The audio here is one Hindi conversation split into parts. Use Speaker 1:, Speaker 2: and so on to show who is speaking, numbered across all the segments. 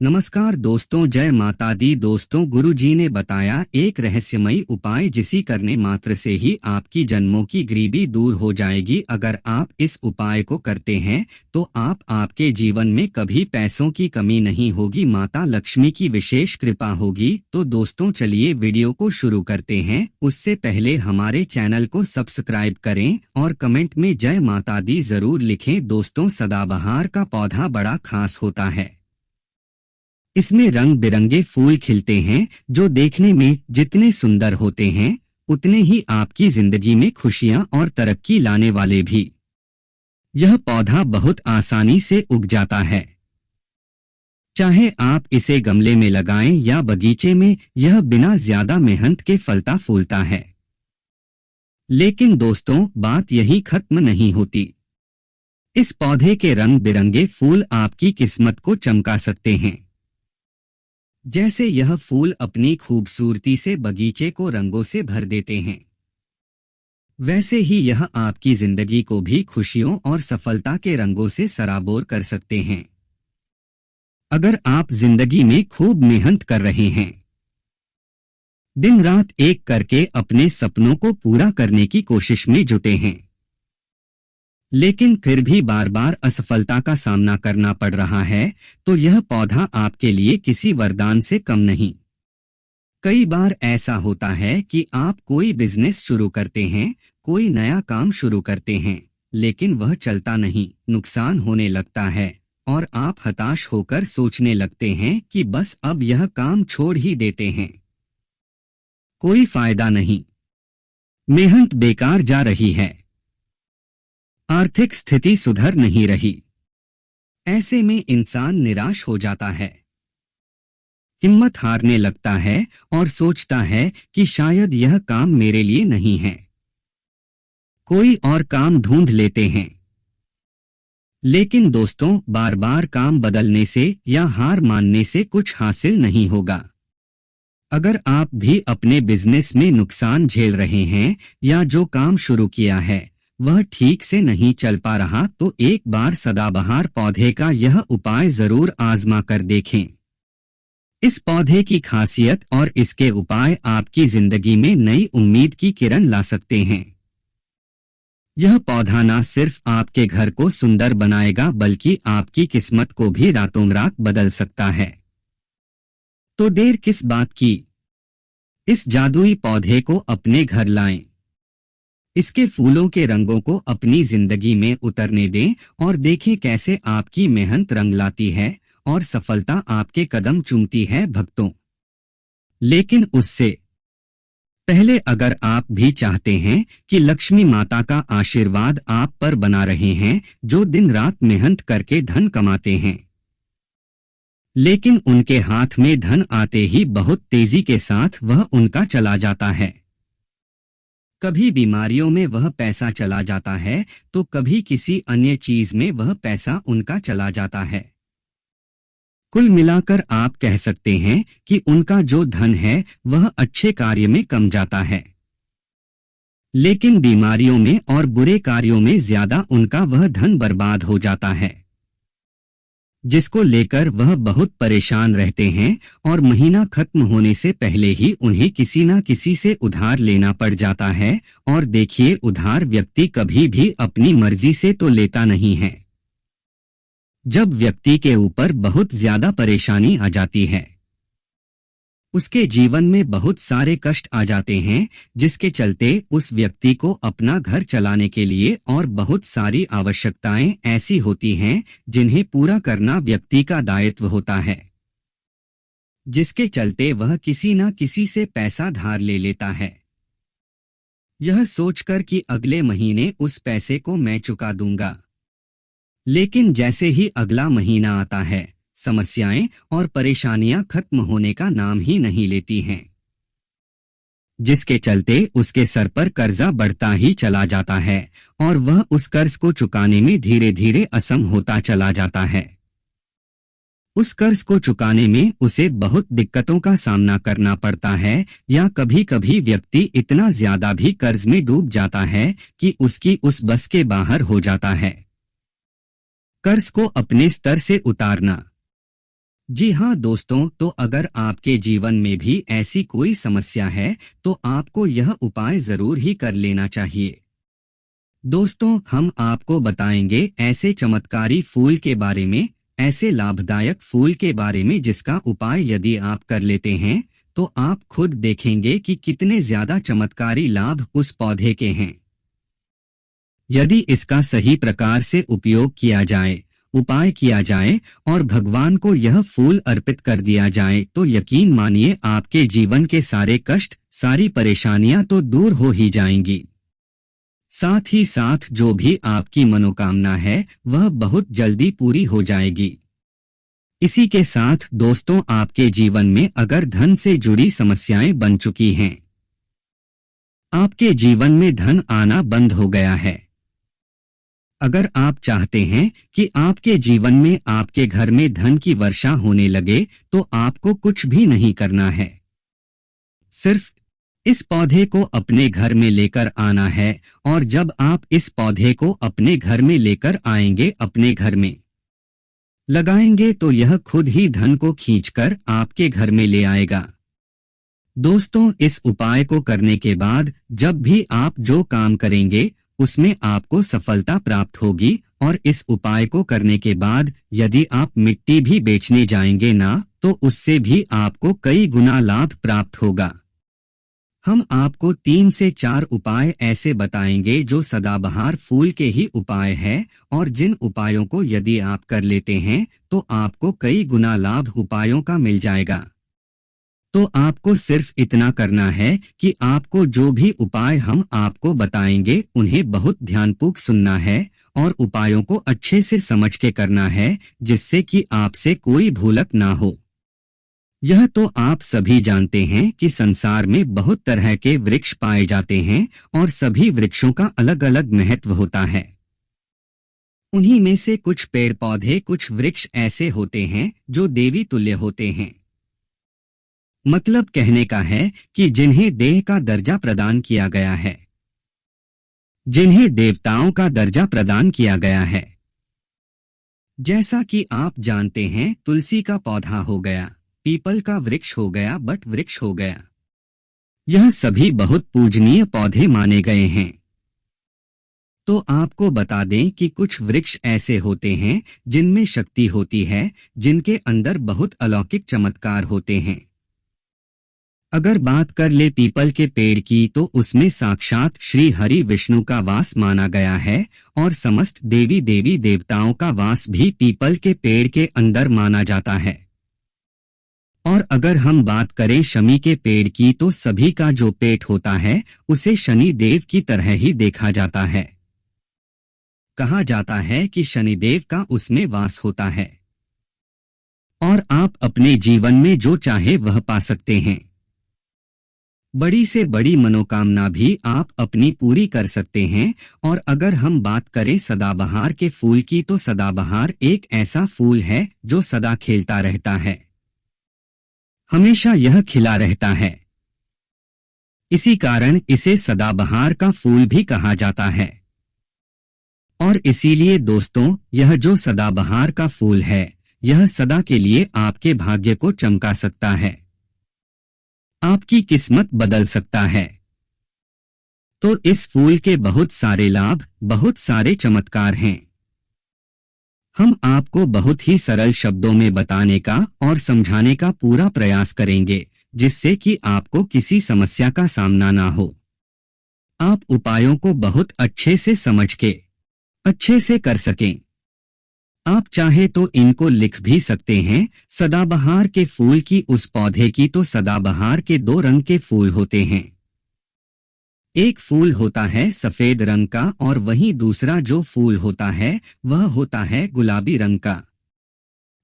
Speaker 1: नमस्कार दोस्तों, जय माता दी। दोस्तों, गुरुजी ने बताया एक रहस्यमयी उपाय जिसे करने मात्र से ही आपकी जन्मों की गरीबी दूर हो जाएगी। अगर आप इस उपाय को करते हैं तो आपके जीवन में कभी पैसों की कमी नहीं होगी, माता लक्ष्मी की विशेष कृपा होगी। तो दोस्तों चलिए वीडियो को शुरू करते हैं। उससे पहले हमारे चैनल को सब्सक्राइब करें और कमेंट में जय माता दी जरूर लिखें। दोस्तों, सदाबहार का पौधा बड़ा खास होता है। इसमें रंग बिरंगे फूल खिलते हैं जो देखने में जितने सुंदर होते हैं उतने ही आपकी जिंदगी में खुशियां और तरक्की लाने वाले भी। यह पौधा बहुत आसानी से उग जाता है। चाहे आप इसे गमले में लगाएं या बगीचे में, यह बिना ज्यादा मेहनत के फलता फूलता है। लेकिन दोस्तों, बात यहीं खत्म नहीं होती। इस पौधे के रंग बिरंगे फूल आपकी किस्मत को चमका सकते हैं। जैसे यह फूल अपनी खूबसूरती से बगीचे को रंगों से भर देते हैं, वैसे ही यह आपकी जिंदगी को भी खुशियों और सफलता के रंगों से सराबोर कर सकते हैं। अगर आप जिंदगी में खूब मेहनत कर रहे हैं, दिन रात एक करके अपने सपनों को पूरा करने की कोशिश में जुटे हैं, लेकिन फिर भी बार बार असफलता का सामना करना पड़ रहा है, तो यह पौधा आपके लिए किसी वरदान से कम नहीं। कई बार ऐसा होता है कि आप कोई बिजनेस शुरू करते हैं, कोई नया काम शुरू करते हैं, लेकिन वह चलता नहीं, नुकसान होने लगता है और आप हताश होकर सोचने लगते हैं कि बस अब यह काम छोड़ ही देते हैं। कोई फायदा नहीं, मेहनत बेकार जा रही है, आर्थिक स्थिति सुधर नहीं रही। ऐसे में इंसान निराश हो जाता है, हिम्मत हारने लगता है और सोचता है कि शायद यह काम मेरे लिए नहीं है, कोई और काम ढूंढ लेते हैं। लेकिन दोस्तों, बार बार काम बदलने से या हार मानने से कुछ हासिल नहीं होगा। अगर आप भी अपने बिजनेस में नुकसान झेल रहे हैं या जो काम शुरू किया है वह ठीक से नहीं चल पा रहा, तो एक बार सदाबहार पौधे का यह उपाय जरूर आजमा कर देखें। इस पौधे की खासियत और इसके उपाय आपकी जिंदगी में नई उम्मीद की किरण ला सकते हैं। यह पौधा न सिर्फ आपके घर को सुंदर बनाएगा बल्कि आपकी किस्मत को भी रातों रात बदल सकता है। तो देर किस बात की, इस जादुई पौधे को अपने घर लाएं। इसके फूलों के रंगों को अपनी जिंदगी में उतरने दें और देखें कैसे आपकी मेहनत रंग लाती है और सफलता आपके कदम चूमती है भक्तों। लेकिन उससे पहले अगर आप भी चाहते हैं कि लक्ष्मी माता का आशीर्वाद आप पर बना रहे हैं, जो दिन रात मेहनत करके धन कमाते हैं, लेकिन उनके हाथ में धन आते ही बहुत तेजी के साथ वह उनका चला जाता है। कभी बीमारियों में वह पैसा चला जाता है तो कभी किसी अन्य चीज में वह पैसा उनका चला जाता है। कुल मिलाकर आप कह सकते हैं कि उनका जो धन है वह अच्छे कार्य में कम जाता है, लेकिन बीमारियों में और बुरे कार्यों में ज्यादा उनका वह धन बर्बाद हो जाता है, जिसको लेकर वह बहुत परेशान रहते हैं और महीना खत्म होने से पहले ही उन्हें किसी न किसी से उधार लेना पड़ जाता है। और देखिए, उधार व्यक्ति कभी भी अपनी मर्जी से तो लेता नहीं है। जब व्यक्ति के ऊपर बहुत ज्यादा परेशानी आ जाती है, उसके जीवन में बहुत सारे कष्ट आ जाते हैं, जिसके चलते उस व्यक्ति को अपना घर चलाने के लिए और बहुत सारी आवश्यकताएं ऐसी होती हैं जिन्हें पूरा करना व्यक्ति का दायित्व होता है, जिसके चलते वह किसी न किसी से पैसा धार ले लेता है, यह सोचकर कि अगले महीने उस पैसे को मैं चुका दूंगा। लेकिन जैसे ही अगला महीना आता है, समस्याएं और परेशानियां खत्म होने का नाम ही नहीं लेती हैं, जिसके चलते उसके सर पर कर्जा बढ़ता ही चला जाता है और वह उस कर्ज को चुकाने में धीरे धीरे असम होता चला जाता है। उस कर्ज को चुकाने में उसे बहुत दिक्कतों का सामना करना पड़ता है, या कभी कभी व्यक्ति इतना ज्यादा भी कर्ज में डूब जाता है कि उसकी उस बस के बाहर हो जाता है। कर्ज को अपने स्तर से उतारना जी हाँ दोस्तों, तो अगर आपके जीवन में भी ऐसी कोई समस्या है तो आपको यह उपाय जरूर ही कर लेना चाहिए। दोस्तों, हम आपको बताएंगे ऐसे चमत्कारी फूल के बारे में, ऐसे लाभदायक फूल के बारे में जिसका उपाय यदि आप कर लेते हैं तो आप खुद देखेंगे कि कितने ज्यादा चमत्कारी लाभ उस पौधे के हैं। यदि इसका सही प्रकार से उपयोग किया जाए, उपाय किया जाए और भगवान को यह फूल अर्पित कर दिया जाए तो यकीन मानिए आपके जीवन के सारे कष्ट, सारी परेशानियां तो दूर हो ही जाएंगी। साथ ही साथ जो भी आपकी मनोकामना है वह बहुत जल्दी पूरी हो जाएगी। इसी के साथ दोस्तों, आपके जीवन में अगर धन से जुड़ी समस्याएं बन चुकी हैं, आपके जीवन में धन आना बंद हो गया है, अगर आप चाहते हैं कि आपके जीवन में, आपके घर में धन की वर्षा होने लगे तो आपको कुछ भी नहीं करना है। सिर्फ इस पौधे को अपने घर में लेकर आना है और जब आप इस पौधे को अपने घर में लेकर आएंगे, अपने घर में लगाएंगे तो यह खुद ही धन को खींचकर आपके घर में ले आएगा। दोस्तों, इस उपाय को करने के बाद जब भी आप जो काम करेंगे उसमें आपको सफलता प्राप्त होगी और इस उपाय को करने के बाद यदि आप मिट्टी भी बेचने जाएंगे ना तो उससे भी आपको कई गुना लाभ प्राप्त होगा। हम आपको 3 से 4 उपाय ऐसे बताएंगे जो सदाबहार फूल के ही उपाय है और जिन उपायों को यदि आप कर लेते हैं तो आपको कई गुना लाभ उपायों का मिल जाएगा। तो आपको सिर्फ इतना करना है कि आपको जो भी उपाय हम आपको बताएंगे उन्हें बहुत ध्यानपूर्वक सुनना है और उपायों को अच्छे से समझ के करना है जिससे कि आपसे कोई भूलक ना हो। यह तो आप सभी जानते हैं कि संसार में बहुत तरह के वृक्ष पाए जाते हैं और सभी वृक्षों का अलग अलग महत्व होता है। उन्हीं में से कुछ पेड़ पौधे, कुछ वृक्ष ऐसे होते हैं जो देवी तुल्य होते हैं। मतलब कहने का है कि जिन्हें देह का दर्जा प्रदान किया गया है, जिन्हें देवताओं का दर्जा प्रदान किया गया है। जैसा कि आप जानते हैं, तुलसी का पौधा हो गया, पीपल का वृक्ष हो गया, बट वृक्ष हो गया, यह सभी बहुत पूजनीय पौधे माने गए हैं। तो आपको बता दें कि कुछ वृक्ष ऐसे होते हैं जिनमें शक्ति होती है, जिनके अंदर बहुत अलौकिक चमत्कार होते हैं। अगर बात कर ले पीपल के पेड़ की तो उसमें साक्षात श्री हरि विष्णु का वास माना गया है और समस्त देवी देवी देवताओं का वास भी पीपल के पेड़ के अंदर माना जाता है। और अगर हम बात करें शमी के पेड़ की तो सभी का जो पेट होता है उसे शनि देव की तरह ही देखा जाता है। कहा जाता है कि शनिदेव का उसमें वास होता है और आप अपने जीवन में जो चाहे वह पा सकते हैं। बड़ी से बड़ी मनोकामना भी आप अपनी पूरी कर सकते हैं। और अगर हम बात करें सदाबहार के फूल की तो सदाबहार एक ऐसा फूल है जो सदा खिलता रहता है, हमेशा यह खिला रहता है। इसी कारण इसे सदाबहार का फूल भी कहा जाता है। और इसीलिए दोस्तों, यह जो सदाबहार का फूल है यह सदा के लिए आपके भाग्य को चमका सकता है, आपकी किस्मत बदल सकता है। तो इस फूल के बहुत सारे लाभ, बहुत सारे चमत्कार हैं। हम आपको बहुत ही सरल शब्दों में बताने का और समझाने का पूरा प्रयास करेंगे जिससे कि आपको किसी समस्या का सामना ना हो। आप उपायों को बहुत अच्छे से समझ के अच्छे से कर सकें। आप चाहे तो इनको लिख भी सकते हैं। सदाबहार के फूल की, उस पौधे की तो सदाबहार के 2 रंग के फूल होते हैं। एक फूल होता है सफेद रंग का और वहीं दूसरा जो फूल होता है वह होता है गुलाबी रंग का।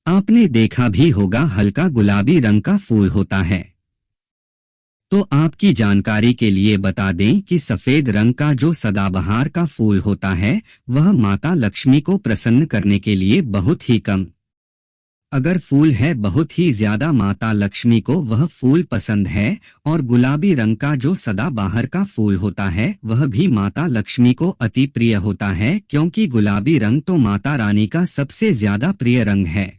Speaker 1: आपने देखा भी होगा हल्का गुलाबी रंग का फूल होता है। तो आपकी जानकारी के लिए बता दें कि सफेद रंग का जो सदाबहार का फूल होता है वह माता लक्ष्मी को प्रसन्न करने के लिए बहुत ही कम, अगर फूल है बहुत ही ज्यादा माता लक्ष्मी को वह फूल पसंद है। और गुलाबी रंग का जो सदाबहार का फूल होता है वह भी माता लक्ष्मी को अति प्रिय होता है, क्योंकि गुलाबी रंग तो माता रानी का सबसे ज्यादा प्रिय रंग है।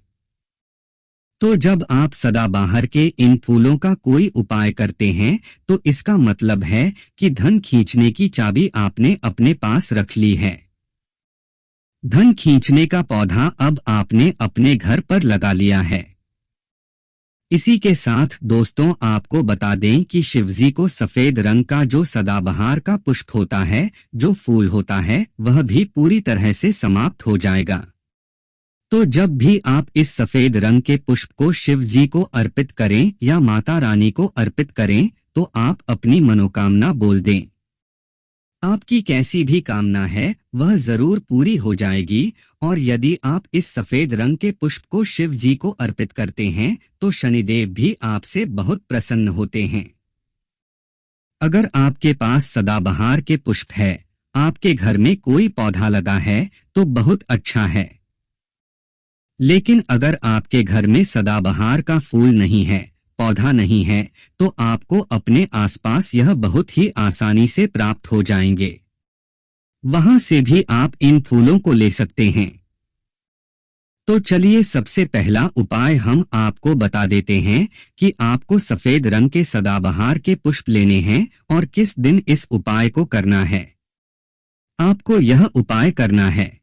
Speaker 1: तो जब आप सदाबहार के इन फूलों का कोई उपाय करते हैं तो इसका मतलब है कि धन खींचने की चाबी आपने अपने पास रख ली है। धन खींचने का पौधा अब आपने अपने घर पर लगा लिया है। इसी के साथ दोस्तों आपको बता दें कि शिवजी को सफेद रंग का जो सदाबहार का पुष्प होता है, जो फूल होता है, वह भी पूरी तरह से समाप्त हो जाएगा। तो जब भी आप इस सफेद रंग के पुष्प को शिव जी को अर्पित करें या माता रानी को अर्पित करें तो आप अपनी मनोकामना बोल दें। आपकी कैसी भी कामना है वह जरूर पूरी हो जाएगी। और यदि आप इस सफेद रंग के पुष्प को शिव जी को अर्पित करते हैं तो शनिदेव भी आपसे बहुत प्रसन्न होते हैं। अगर आपके पास सदाबहार के पुष्प है, आपके घर में कोई पौधा लगा है तो बहुत अच्छा है। लेकिन अगर आपके घर में सदाबहार का फूल नहीं है, पौधा नहीं है, तो आपको अपने आसपास यह बहुत ही आसानी से प्राप्त हो जाएंगे। वहां से भी आप इन फूलों को ले सकते हैं। तो चलिए सबसे पहला उपाय हम आपको बता देते हैं कि आपको सफेद रंग के सदाबहार के पुष्प लेने हैं और किस दिन इस उपाय को करना है। आपको यह उपाय करना है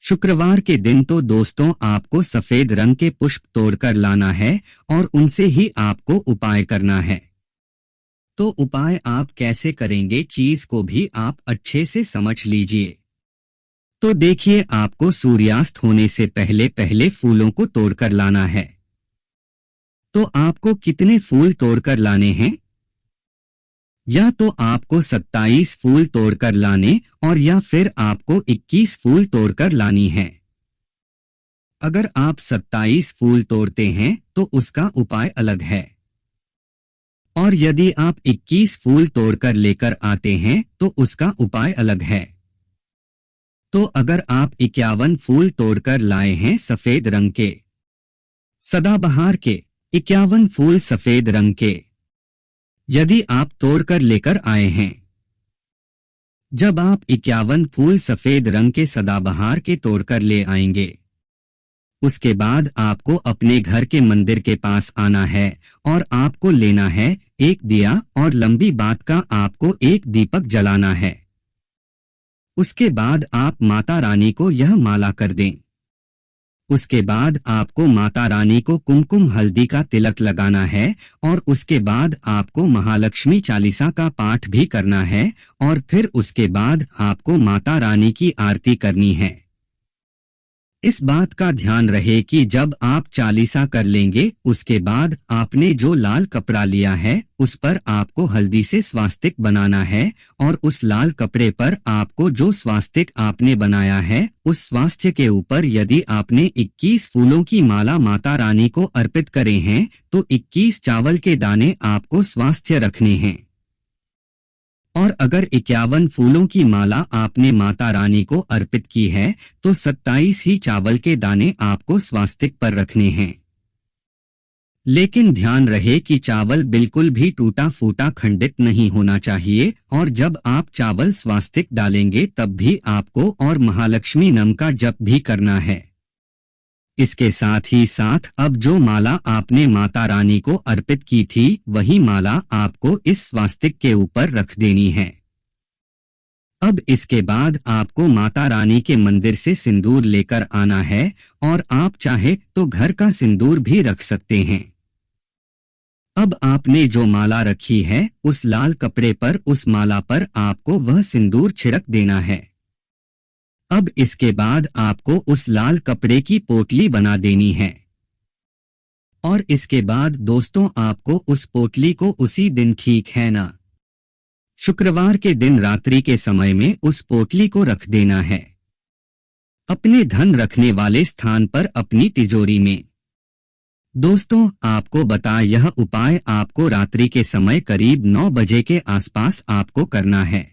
Speaker 1: शुक्रवार के दिन। तो दोस्तों आपको सफेद रंग के पुष्प तोड़कर लाना है और उनसे ही आपको उपाय करना है। तो उपाय आप कैसे करेंगे चीज को भी आप अच्छे से समझ लीजिए। तो देखिए आपको सूर्यास्त होने से पहले पहले फूलों को तोड़कर लाना है। तो आपको कितने फूल तोड़कर लाने हैं? या तो आपको 27 फूल तोड़कर लाने और या फिर आपको 21 फूल तोड़कर लानी है। अगर आप 27 फूल तोड़ते हैं तो उसका उपाय अलग है। और यदि आप 21 फूल तोड़कर लेकर आते हैं तो उसका उपाय अलग है। तो अगर आप 51 फूल तोड़कर लाए हैं सफेद रंग के सदाबहार के, 51 फूल सफेद रंग के यदि आप तोड़कर लेकर आए हैं, जब आप 51 फूल सफेद रंग के सदाबहार के तोड़कर ले आएंगे, उसके बाद आपको अपने घर के मंदिर के पास आना है और आपको लेना है एक दिया और लंबी बात का आपको एक दीपक जलाना है। उसके बाद आप माता रानी को यह माला कर दें। उसके बाद आपको माता रानी को कुमकुम हल्दी का तिलक लगाना है और उसके बाद आपको महालक्ष्मी चालीसा का पाठ भी करना है और फिर उसके बाद आपको माता रानी की आरती करनी है। इस बात का ध्यान रहे कि जब आप चालीसा कर लेंगे उसके बाद आपने जो लाल कपड़ा लिया है उस पर आपको हल्दी से स्वास्तिक बनाना है और उस लाल कपड़े पर आपको जो स्वास्तिक आपने बनाया है उस स्वास्थ्य के ऊपर यदि आपने 21 फूलों की माला माता रानी को अर्पित करे हैं तो 21 चावल के दाने आपको स्वास्थ्य रखने हैं। और अगर 51 फूलों की माला आपने माता रानी को अर्पित की है तो 27 ही चावल के दाने आपको स्वास्तिक पर रखने हैं। लेकिन ध्यान रहे कि चावल बिल्कुल भी टूटा फूटा खंडित नहीं होना चाहिए और जब आप चावल स्वास्तिक डालेंगे तब भी आपको और महालक्ष्मी नाम का जप भी करना है। इसके साथ ही साथ अब जो माला आपने माता रानी को अर्पित की थी वही माला आपको इस स्वास्तिक के ऊपर रख देनी है। अब इसके बाद आपको माता रानी के मंदिर से सिंदूर लेकर आना है और आप चाहे तो घर का सिंदूर भी रख सकते हैं। अब आपने जो माला रखी है उस लाल कपड़े पर उस माला पर आपको वह सिंदूर छिड़क देना है। अब इसके बाद आपको उस लाल कपड़े की पोटली बना देनी है और इसके बाद दोस्तों आपको उस पोटली को उसी दिन, ठीक है ना, शुक्रवार के दिन रात्रि के समय में उस पोटली को रख देना है अपने धन रखने वाले स्थान पर अपनी तिजोरी में। दोस्तों आपको बता यह उपाय आपको रात्रि के समय करीब 9 बजे के आसपास आपको करना है।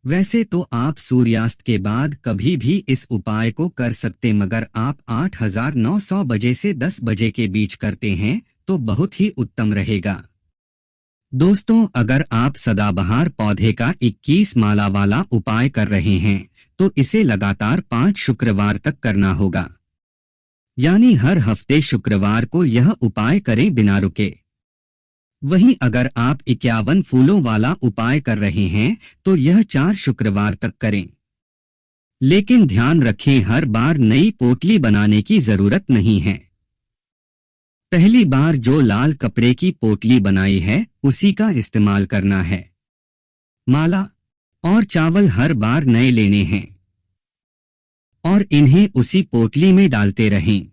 Speaker 1: वैसे तो आप सूर्यास्त के बाद कभी भी इस उपाय को कर सकते मगर आप 8900 बजे से 10 बजे के बीच करते हैं तो बहुत ही उत्तम रहेगा। दोस्तों अगर आप सदाबहार पौधे का 21 माला वाला उपाय कर रहे हैं तो इसे लगातार 5 शुक्रवार तक करना होगा। यानी हर हफ्ते शुक्रवार को यह उपाय करें बिना रुके। वहीं अगर आप 51 फूलों वाला उपाय कर रहे हैं तो यह 4 शुक्रवार तक करें। लेकिन ध्यान रखें, हर बार नई पोटली बनाने की जरूरत नहीं है। पहली बार जो लाल कपड़े की पोटली बनाई है उसी का इस्तेमाल करना है। माला और चावल हर बार नए लेने हैं और इन्हें उसी पोटली में डालते रहें।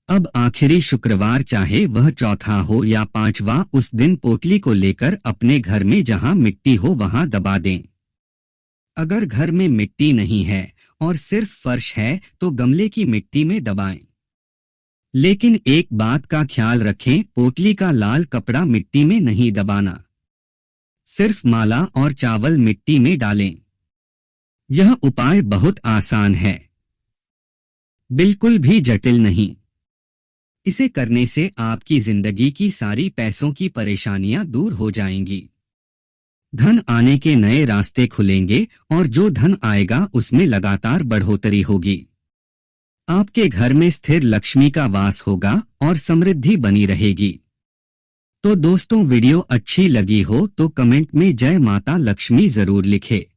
Speaker 1: अब आखिरी शुक्रवार, चाहे वह चौथा हो या पांचवा, उस दिन पोटली को लेकर अपने घर में जहां मिट्टी हो वहां दबा दें। अगर घर में मिट्टी नहीं है और सिर्फ फर्श है तो गमले की मिट्टी में दबाएं। लेकिन एक बात का ख्याल रखें, पोटली का लाल कपड़ा मिट्टी में नहीं दबाना। सिर्फ माला और चावल मिट्टी में डालें। यह उपाय बहुत आसान है, बिल्कुल भी जटिल नहीं। इसे करने से आपकी जिंदगी की सारी पैसों की परेशानियां दूर हो जाएंगी। धन आने के नए रास्ते खुलेंगे और जो धन आएगा उसमें लगातार बढ़ोतरी होगी। आपके घर में स्थिर लक्ष्मी का वास होगा और समृद्धि बनी रहेगी। तो दोस्तों, वीडियो अच्छी लगी हो तो कमेंट में जय माता लक्ष्मी जरूर लिखें।